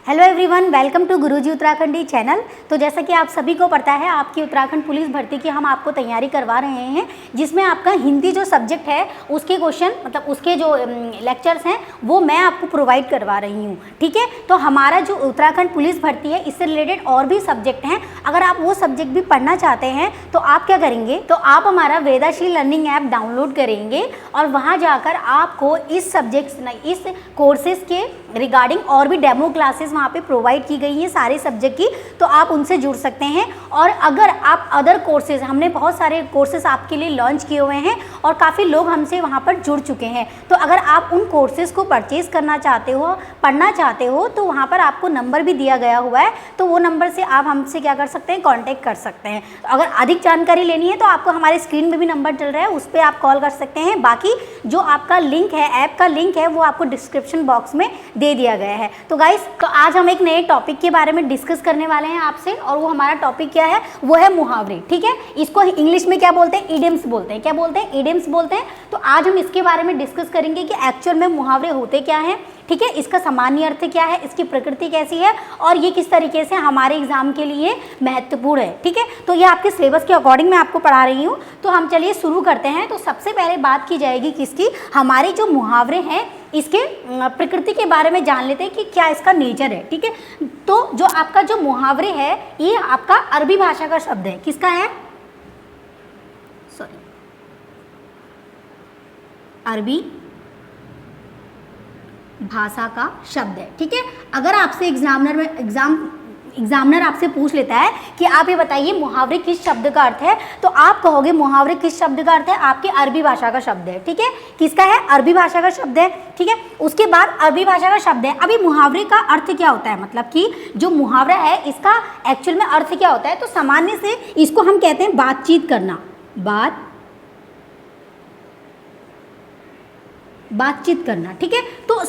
Hello everyone, welcome to Guruji Uttarakhandi channel. तो जैसा कि आप सभी को पता है, आपकी उत्तराखंड पुलिस भर्ती की हम आपको तैयारी करवा रहे हैं, जिसमें आपका हिंदी जो सब्जेक्ट है उसके क्वेश्चन मतलब उसके जो लेक्चर्स हैं वो मैं आपको प्रोवाइड करवा रही हूँ। ठीक है, तो हमारा जो उत्तराखंड पुलिस भर्ती है इससे रिलेटेड और भी सब्जेक्ट हैं। अगर आप वो सब्जेक्ट भी पढ़ना चाहते हैं तो आप क्या करेंगे, तो आप हमारा वेदाश्री लर्निंग ऐप डाउनलोड करेंगे और वहाँ जाकर आपको इस सब्जेक्ट इस कोर्सेज के रिगार्डिंग और भी डेमो क्लासेस वहाँ पे प्रोवाइड की गई है सारे सब्जेक्ट की, तो आप उनसे जुड़ सकते हैं। और अगर आप अदर कोर्सेज, हमने बहुत सारे कोर्सेज आपके लिए लॉन्च किए हुए हैं और काफ़ी लोग हमसे वहाँ पर जुड़ चुके हैं, तो अगर आप उन कोर्सेज को परचेज़ करना चाहते हो, पढ़ना चाहते हो, तो वहाँ पर आपको नंबर भी दिया गया हुआ है, तो वो नंबर से आप हमसे क्या कर सकते हैं, कॉन्टैक्ट कर सकते हैं। अगर अधिक जानकारी लेनी है तो आपको हमारे स्क्रीन में भी नंबर चल रहा है, उस पर आप कॉल कर सकते हैं। बाकी जो आपका लिंक है, ऐप का लिंक है, वो आपको डिस्क्रिप्शन बॉक्स में दे दिया गया है। तो गाइस, तो आज हम एक नए टॉपिक के बारे में डिस्कस करने वाले हैं आपसे, और वो हमारा टॉपिक क्या है, वो है मुहावरे। ठीक है, इसको इंग्लिश में क्या बोलते हैं, इडियम्स बोलते हैं। क्या बोलते हैं, इडियम्स बोलते हैं। तो आज हम इसके बारे में डिस्कस करेंगे कि एक्चुअल में मुहावरे होते क्या हैं। ठीक है, इसका सामान्य अर्थ क्या है, इसकी प्रकृति कैसी है और ये किस तरीके से हमारे एग्जाम के लिए महत्वपूर्ण है। ठीक है, तो ये आपके सिलेबस के अकॉर्डिंग मैं आपको पढ़ा रही हूँ। तो हम चलिए शुरू करते हैं। तो सबसे पहले बात की जाएगी किसकी, हमारे जो मुहावरे हैं इसके प्रकृति के बारे में जान लेते हैं कि क्या इसका नेचर है। ठीक है, तो जो आपका जो मुहावरे है ये आपका अरबी भाषा का शब्द है। किसका है, सॉरी, अरबी भाषा का शब्द है। ठीक है, अगर आपसे एग्जामिनर आपसे पूछ लेता है कि आप ये बताइए मुहावरे किस शब्द का अर्थ है, तो आप कहोगे मुहावरे किस शब्द का अर्थ है, आपके अरबी भाषा का शब्द है। ठीक है, किसका है, अरबी भाषा का शब्द है। ठीक है, उसके बाद अरबी भाषा का शब्द है। अभी मुहावरे का अर्थ क्या होता है, मतलब कि जो मुहावरा है इसका एक्चुअल में अर्थ क्या होता है, तो सामान्य से इसको हम कहते हैं बातचीत करना, बातचीत करना। ठीक है, तो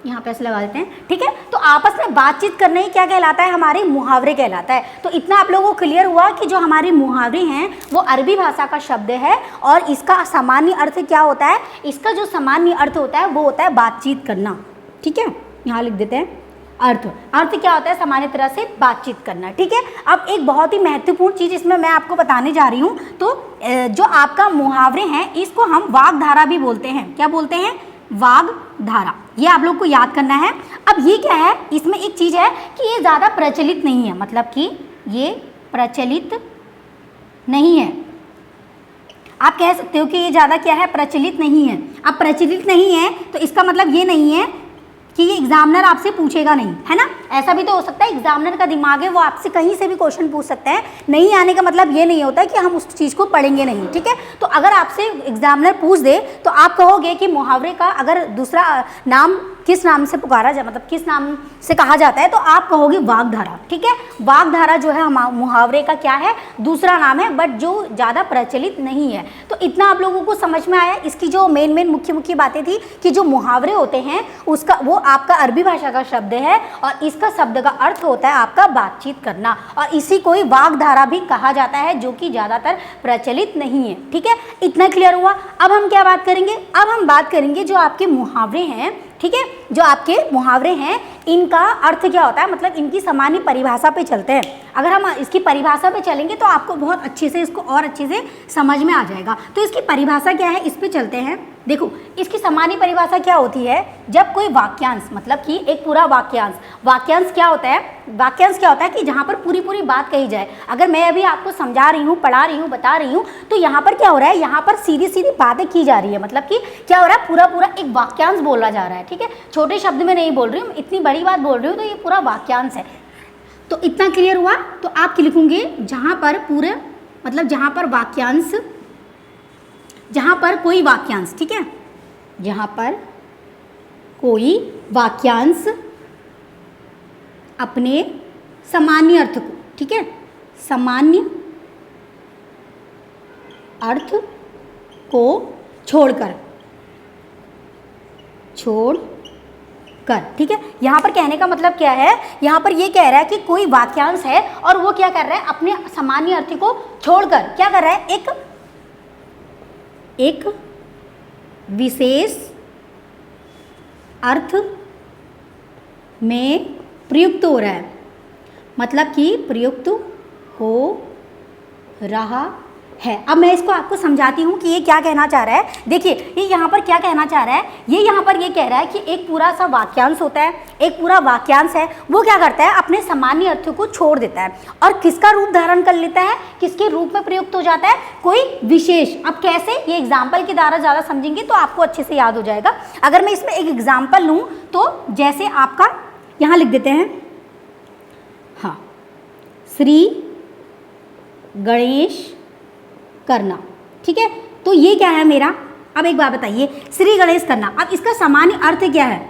यहाँ पे ऐसे लगा देते हैं। ठीक है, तो आपस में बातचीत करना ही क्या कहलाता है, हमारे मुहावरे कहलाता है। तो इतना आप लोगों को क्लियर हुआ कि जो हमारे मुहावरे हैं वो अरबी भाषा का शब्द है और इसका सामान्य अर्थ क्या होता है, इसका जो सामान्य अर्थ होता है वो होता है बातचीत करना। ठीक है, यहाँ लिख देते हैं अर्थ क्या होता है, सामान्य तरह से बातचीत करना। ठीक है, अब एक बहुत ही महत्वपूर्ण चीज़ इसमें मैं आपको बताने जा रही हूँ। तो जो आपका मुहावरे हैं इसको हम वाग्धारा भी बोलते हैं। क्या बोलते हैं, वाग्धारा। ये आप लोग को याद करना है। अब ये क्या है, इसमें एक चीज़ है कि ये ज़्यादा प्रचलित नहीं है, मतलब कि ये प्रचलित नहीं है। आप कह सकते हो कि ये ज़्यादा क्या है, प्रचलित नहीं है। अब प्रचलित नहीं है तो इसका मतलब ये नहीं है कि ये एग्जामिनर आपसे पूछेगा नहीं, है ना। ऐसा भी तो हो सकता है, एग्जामिनर का दिमाग है, वो आपसे कहीं से भी क्वेश्चन पूछ सकते हैं। नहीं आने का मतलब ये नहीं होता कि हम उस चीज़ को पढ़ेंगे नहीं। ठीक है, तो अगर आपसे एग्जामिनर पूछ दे तो आप कहोगे कि मुहावरे का अगर दूसरा नाम किस नाम से पुकारा जाए, मतलब किस नाम से कहा जाता है, तो आप कहोगे वाग्धारा। ठीक है, वाग्धारा जो है मुहावरे का क्या है, दूसरा नाम है, बट जो ज़्यादा प्रचलित नहीं है। तो इतना आप लोगों को समझ में आया। इसकी जो मेन मुख्य बातें थी कि जो मुहावरे होते हैं उसका वो आपका अरबी भाषा का शब्द है और इसका शब्द का अर्थ होता है आपका बातचीत करना, और इसी को ही वाग्धारा भी कहा जाता है, जो कि ज़्यादातर प्रचलित नहीं है। ठीक है, इतना क्लियर हुआ। अब हम क्या बात करेंगे, अब हम बात करेंगे जो आपके मुहावरे हैं। ठीक है, जो आपके मुहावरे हैं इनका अर्थ क्या होता है, मतलब इनकी सामान्य परिभाषा पे चलते हैं। अगर हम इसकी परिभाषा पे चलेंगे तो आपको बहुत अच्छे से इसको और अच्छे से समझ में आ जाएगा। तो इसकी परिभाषा क्या है, इस पे चलते हैं। देखो, इसकी सामान्य परिभाषा क्या होती है, जब कोई वाक्यांश, मतलब कि एक पूरा वाक्यांश क्या होता है, वाक्यांश क्या होता है कि जहाँ पर पूरी बात कही जाए। अगर मैं अभी आपको समझा रही हूँ, पढ़ा रही हूँ, बता रही हूँ, तो यहाँ पर क्या हो रहा है, यहाँ पर सीधी बातें की जा रही है, मतलब कि क्या हो रहा है, पूरा एक वाक्यांश बोला जा रहा है। ठीक है, छोटे शब्द में नहीं बोल रही हूँ, इतनी बड़ी बात बोल रही हूँ, तो ये पूरा वाक्यांश है। तो इतना क्लियर हुआ। तो आप लिखूंगे जहाँ पर पूरे, मतलब जहाँ पर वाक्यांश, जहाँ पर कोई वाक्यांश, ठीक है, जहाँ पर कोई वाक्यांश अपने सामान्य अर्थ को, ठीक है, सामान्य अर्थ को छोड़कर, ठीक है। यहाँ पर कहने का मतलब क्या है, यहाँ पर ये कह रहा है कि कोई वाक्यांश है और वो क्या कर रहा है, अपने सामान्य अर्थ को छोड़कर क्या कर रहा है, एक विशेष अर्थ में प्रयुक्त हो रहा है, मतलब कि प्रयुक्त हो रहा है। अब मैं इसको आपको समझाती हूँ कि ये क्या कहना चाह रहा है। देखिए ये यहाँ पर क्या कहना चाह रहा है, ये यहाँ पर ये कह रहा है कि एक पूरा सा वाक्यांश होता है, एक पूरा वाक्यांश है, वो क्या करता है अपने सामान्य अर्थ को छोड़ देता है और किसका रूप धारण कर लेता है, किसके रूप में प्रयुक्त हो जाता है, कोई विशेष। अब कैसे, ये एग्जाम्पल के द्वारा ज़्यादा समझेंगे तो आपको अच्छे से याद हो जाएगा। अगर मैं इसमें एक एग्जाम्पल लूँ तो जैसे आपका यहाँ लिख देते हैं, हाँ, श्री गणेश करना, ठीक है। तो ये क्या है मेरा, अब एक बात बताइए, श्री गणेश करना, अब इसका सामान्य अर्थ क्या है?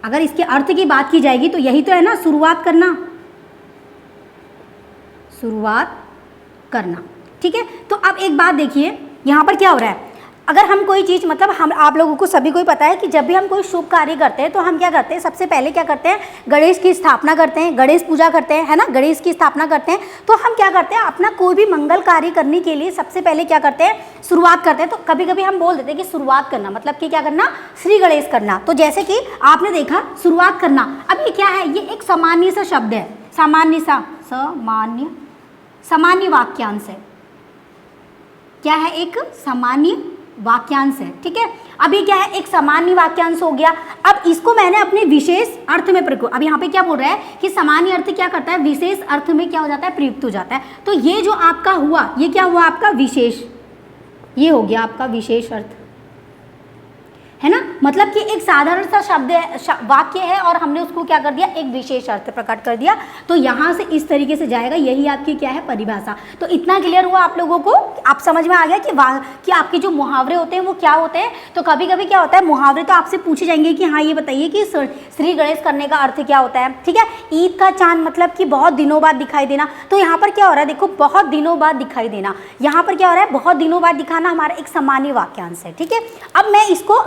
अगर इसके अर्थ की बात की जाएगी तो यही तो है ना, शुरुआत करना, शुरुआत करना, ठीक है। तो अब एक बात देखिए यहाँ पर क्या हो रहा है, अगर हम कोई चीज़, मतलब हम आप लोगों को सभी को ही पता है कि जब भी हम कोई शुभ कार्य करते हैं तो हम क्या करते हैं, सबसे पहले क्या करते हैं, गणेश की स्थापना करते हैं, गणेश पूजा करते हैं, है ना, गणेश की स्थापना करते हैं। तो हम क्या करते हैं, अपना कोई भी मंगल कार्य करने के लिए सबसे पहले क्या करते हैं, शुरुआत करते हैं। तो कभी कभी हम बोल देते हैं कि शुरुआत करना, मतलब कि क्या करना, श्री गणेश करना। तो जैसे कि आपने देखा शुरुआत करना, अब ये क्या है, ये एक सामान्य सा शब्द है, सामान्य सा, सामान्य वाक्यांश है, क्या है, एक सामान्य वाक्यांश है, ठीक है। अब ये क्या है, एक सामान्य वाक्यांश हो गया। अब इसको मैंने अपने विशेष अर्थ में प्रयोग, अब यहाँ पे क्या बोल रहा है कि सामान्य अर्थ क्या करता है, विशेष अर्थ में क्या हो जाता है, प्रयुक्त हो जाता है। तो ये जो आपका हुआ, ये क्या हुआ आपका विशेष, ये हो गया आपका विशेष अर्थ, है ना। मतलब कि एक साधारण सा शब्द है, वाक्य है, और हमने उसको क्या कर दिया, एक विशेष अर्थ प्रकट कर दिया। तो यहाँ से इस तरीके से जाएगा, यही आपकी क्या है, परिभाषा। तो इतना क्लियर हुआ आप लोगों को, आप समझ में आ गया कि आपके जो मुहावरे होते हैं वो क्या होते हैं। तो कभी कभी क्या होता है, मुहावरे तो आपसे पूछे जाएंगे कि हाँ ये बताइए कि श्री गणेश करने का अर्थ क्या होता है, ठीक है। ईद का चांद मतलब कि बहुत दिनों बाद दिखाई देना। तो यहाँ पर क्या हो रहा है, देखो बहुत दिनों बाद दिखाई देना, यहाँ पर क्या हो रहा है, बहुत दिनों बाद दिखाना हमारा एक सामान्य वाक्यांश है, ठीक है। अब मैं इसको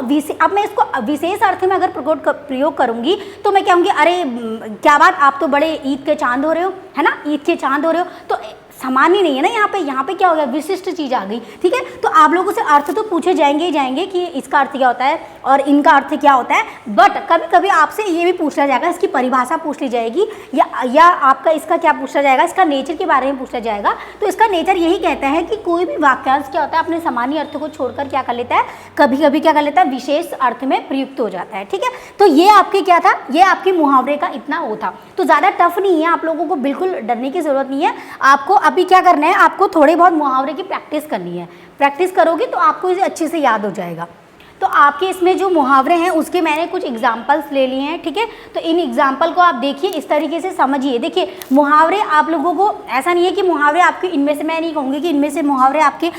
विशेष अर्थ में अगर प्रयोग करूंगी तो मैं कहूँगी, अरे क्या बात, आप तो बड़े ईद के चांद हो रहे हो, है ना, ईद के चांद हो रहे हो। तो सामान्य नहीं है ना, यहाँ पे क्या हो गया, विशिष्ट चीज़ आ गई, ठीक है। तो आप लोगों से अर्थ तो पूछे जाएंगे ही जाएंगे कि इसका अर्थ क्या होता है और इनका अर्थ क्या होता है, बट कभी कभी आपसे ये भी पूछा जाएगा, इसकी परिभाषा पूछ ली जाएगी, या आपका इसका क्या पूछा जाएगा, इसका नेचर के बारे में पूछा जाएगा। तो इसका नेचर यही कहता है कि कोई भी वाक्यांश क्या होता है, अपने सामान्य अर्थ को छोड़कर क्या कर लेता है, कभी कभी क्या कर लेता है, विशेष अर्थ में प्रयुक्त हो जाता है, ठीक है। तो ये आपके क्या था, ये आपके मुहावरे का इतना वो था। तो ज़्यादा टफ नहीं है, आप लोगों को बिल्कुल डरने की ज़रूरत नहीं है। आपको अभी क्या करना है, आपको थोड़े बहुत मुहावरे की प्रैक्टिस करनी है, प्रैक्टिस करोगे तो आपको इसे अच्छे से याद हो जाएगा। तो आपके इसमें जो मुहावरे हैं उसके मैंने कुछ एग्जाम्पल्स ले लिए हैं, ठीक है। तो इन एग्जाम्पल को आप देखिए, इस तरीके से समझिए। देखिए मुहावरे आप लोगों को, ऐसा नहीं है कि मुहावरे आपके, इनमें से मैं नहीं कहूँगी कि इनमें से मुहावरे आपके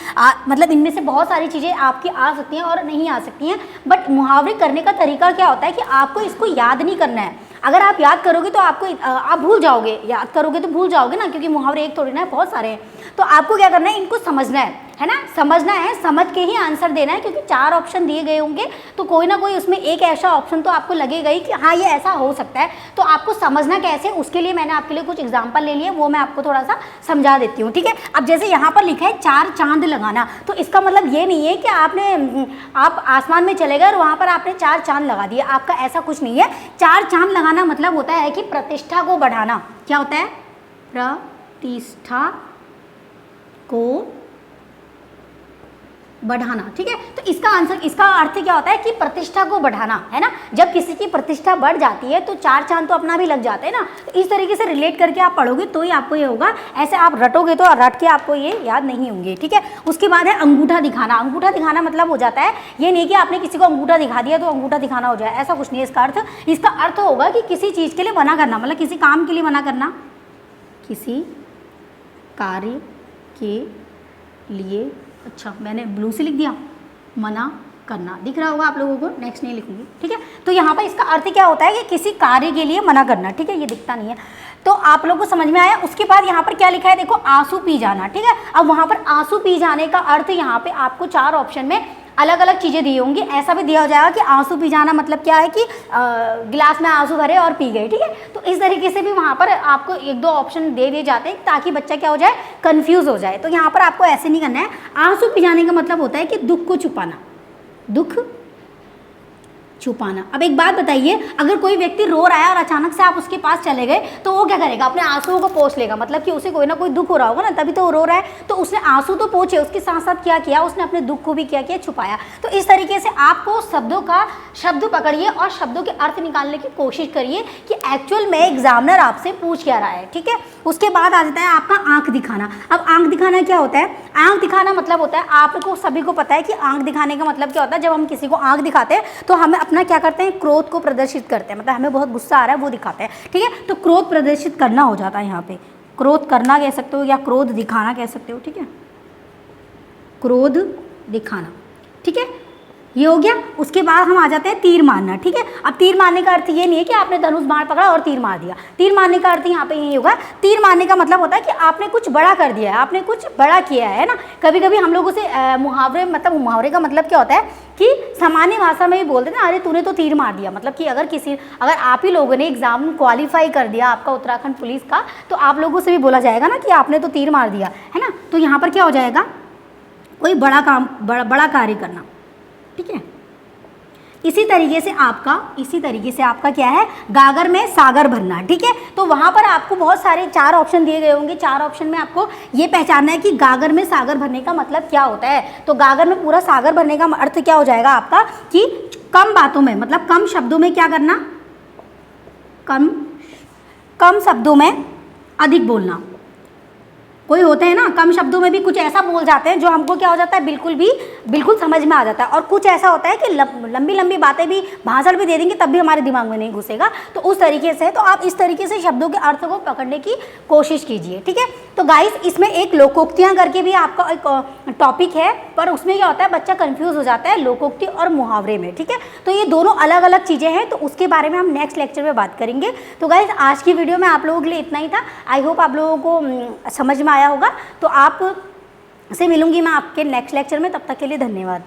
मतलब इनमें से बहुत सारी चीज़ें आपकी आ सकती हैं और नहीं आ सकती हैं, बट मुहावरे करने का तरीका क्या होता है कि आपको इसको याद नहीं करना है। अगर आप याद करोगे तो आपको आप भूल जाओगे, याद करोगे तो भूल जाओगे ना, क्योंकि मुहावरे एक थोड़ी ना है, बहुत सारे हैं। तो आपको क्या करना है, इनको समझना है ना, समझना है, समझ के ही आंसर देना है, क्योंकि 4 ऑप्शन दिए गए होंगे तो कोई ना कोई उसमें एक ऐसा ऑप्शन तो आपको लगेगा ही कि हाँ ये ऐसा हो सकता है। तो आपको समझना कैसे, उसके लिए मैंने आपके लिए कुछ एग्जाम्पल ले लिए, वो मैं आपको थोड़ा सा समझा देती हूँ, ठीक है। अब जैसे यहाँ पर लिखा है 4 चांद लगाना, तो इसका मतलब ये नहीं है कि आप आसमान में चले गए और वहाँ पर आपने 4 चांद लगा दिए, आपका ऐसा कुछ नहीं है। 4 चांद लगाना मतलब होता है कि प्रतिष्ठा को बढ़ाना। क्या होता है, प्रतिष्ठा को बढ़ाना, ठीक है। तो इसका आंसर, इसका अर्थ क्या होता है कि प्रतिष्ठा को बढ़ाना, है ना। जब किसी की प्रतिष्ठा बढ़ जाती है तो 4 चांद तो अपना भी लग जाते हैं ना। तो इस तरीके से रिलेट करके आप पढ़ोगे तो ही आपको ये होगा, ऐसे आप रटोगे तो रट के आपको ये याद नहीं होंगे, ठीक है। उसके बाद है अंगूठा दिखाना। अंगूठा दिखाना मतलब हो जाता है, ये नहीं कि आपने किसी को अंगूठा दिखा दिया तो अंगूठा दिखाना हो जाए, ऐसा कुछ नहीं है इसका अर्थ। इसका अर्थ होगा कि किसी चीज़ के लिए मना करना, मतलब किसी काम के लिए मना करना, किसी कार्य के लिए, अच्छा मैंने ब्लू से लिख दिया, मना करना, दिख रहा होगा आप लोगों को, नेक्स्ट नहीं लिखूंगी, ठीक है। तो यहाँ पर इसका अर्थ क्या होता है कि किसी कार्य के लिए मना करना, ठीक है। ये दिखता नहीं है तो आप लोगों को समझ में आया। उसके बाद यहाँ पर क्या लिखा है, देखो आंसू पी जाना, ठीक है। अब वहाँ पर आंसू पी जाने का अर्थ यहाँ पे आपको 4 ऑप्शन में अलग अलग चीज़ें दी होंगी। ऐसा भी दिया हो जाएगा कि आंसू पी जाना मतलब क्या है कि गिलास में आंसू भरे और पी गए, ठीक है। तो इस तरीके से भी वहाँ पर आपको 1-2 ऑप्शन दे दिए जाते हैं ताकि बच्चा क्या हो जाए, कंफ्यूज हो जाए। तो यहाँ पर आपको ऐसे नहीं करना है। आंसू पी जाने का मतलब होता है कि दुख को छुपाना, दुख छुपाना। अब एक बात बताइए, अगर कोई व्यक्ति रो रहा है और अचानक से आप उसके पास चले गए तो वो क्या करेगा, अपने आंसुओं को पोंछ लेगा, मतलब कि उसे कोई ना कोई दुख हो रहा होगा ना, तभी तो वो रो रहा है, तो उसने आंसू तो पोंछे, उसके साथ साथ क्या किया, उसने अपने दुख को भी क्या किया, छुपाया। तो इस तरीके से आपको शब्दों का शब्द पकड़िए और शब्दों के अर्थ निकालने की कोशिश करिए कि एक्चुअल में एग्जामिनर आपसे पूछ क्या रहा है, ठीक है। उसके बाद आ जाता है आपका आंख दिखाना। अब आंख दिखाना क्या होता है, आंख दिखाना मतलब होता है, आपको सभी को पता है कि आंख दिखाने का मतलब क्या होता है। जब हम किसी को आंख दिखाते हैं तो हमें अपना क्या करते हैं, क्रोध को प्रदर्शित करते हैं, मतलब हमें बहुत गुस्सा आ रहा है वो दिखाते हैं, ठीक है। तो क्रोध प्रदर्शित करना हो जाता है यहाँ पे, क्रोध करना कह सकते हो या क्रोध दिखाना कह सकते हो, ठीक है, क्रोध दिखाना, ठीक है, ये हो गया। उसके बाद हम आ जाते हैं तीर मारना, ठीक है। अब तीर मारने का अर्थ ये नहीं है कि आपने धनुष बाण पकड़ा और तीर मार दिया। तीर मारने का अर्थ यहाँ पे यही होगा, तीर मारने का मतलब होता है कि आपने कुछ बड़ा कर दिया है, आपने कुछ बड़ा किया है ना। कभी कभी हम लोग उसे मुहावरे, मतलब मुहावरे का मतलब क्या होता है कि सामान्य भाषा में भी बोलते हैं ना, अरे तूने तो तीर मार दिया, मतलब कि अगर आप ही लोगों ने एग्जाम क्वालिफाई कर दिया आपका उत्तराखंड पुलिस का, तो आप लोगों से भी बोला जाएगा ना कि आपने तो तीर मार दिया है ना। तो यहाँ पर क्या हो जाएगा, कोई बड़ा काम, बड़ा कार्य करना, ठीक है। इसी तरीके से आपका क्या है, गागर में सागर भरना, ठीक है। तो वहाँ पर आपको बहुत सारे 4 ऑप्शन दिए गए होंगे, 4 ऑप्शन में आपको ये पहचानना है कि गागर में सागर भरने का मतलब क्या होता है। तो गागर में पूरा सागर भरने का अर्थ क्या हो जाएगा आपका कि कम बातों में, मतलब कम शब्दों में क्या करना, कम शब्दों में अधिक बोलना। कोई होते हैं ना कम शब्दों में भी कुछ ऐसा बोल जाते हैं जो हमको क्या हो जाता है, बिल्कुल समझ में आ जाता है, और कुछ ऐसा होता है कि लंबी लंबी बातें भी, भाषण भी दे देंगे तब भी हमारे दिमाग में नहीं घुसेगा। तो उस तरीके से, तो आप इस तरीके से शब्दों के अर्थ को पकड़ने की कोशिश कीजिए, ठीक है। तो गाइस, इसमें एक लोकोक्तियाँ करके भी आपका एक टॉपिक है, पर उसमें क्या होता है, बच्चा कंफ्यूज हो जाता है लोकोक्ति और मुहावरे में, ठीक है। तो ये दोनों अलग अलग चीज़ें हैं, तो उसके बारे में हम नेक्स्ट लेक्चर में बात करेंगे। तो गाइस, आज की वीडियो में आप लोगों के लिए इतना ही था। आई होप आप लोगों को समझ में आया होगा। तो आप से मिलूंगी मैं आपके नेक्स्ट लेक्चर में, तब तक के लिए धन्यवाद।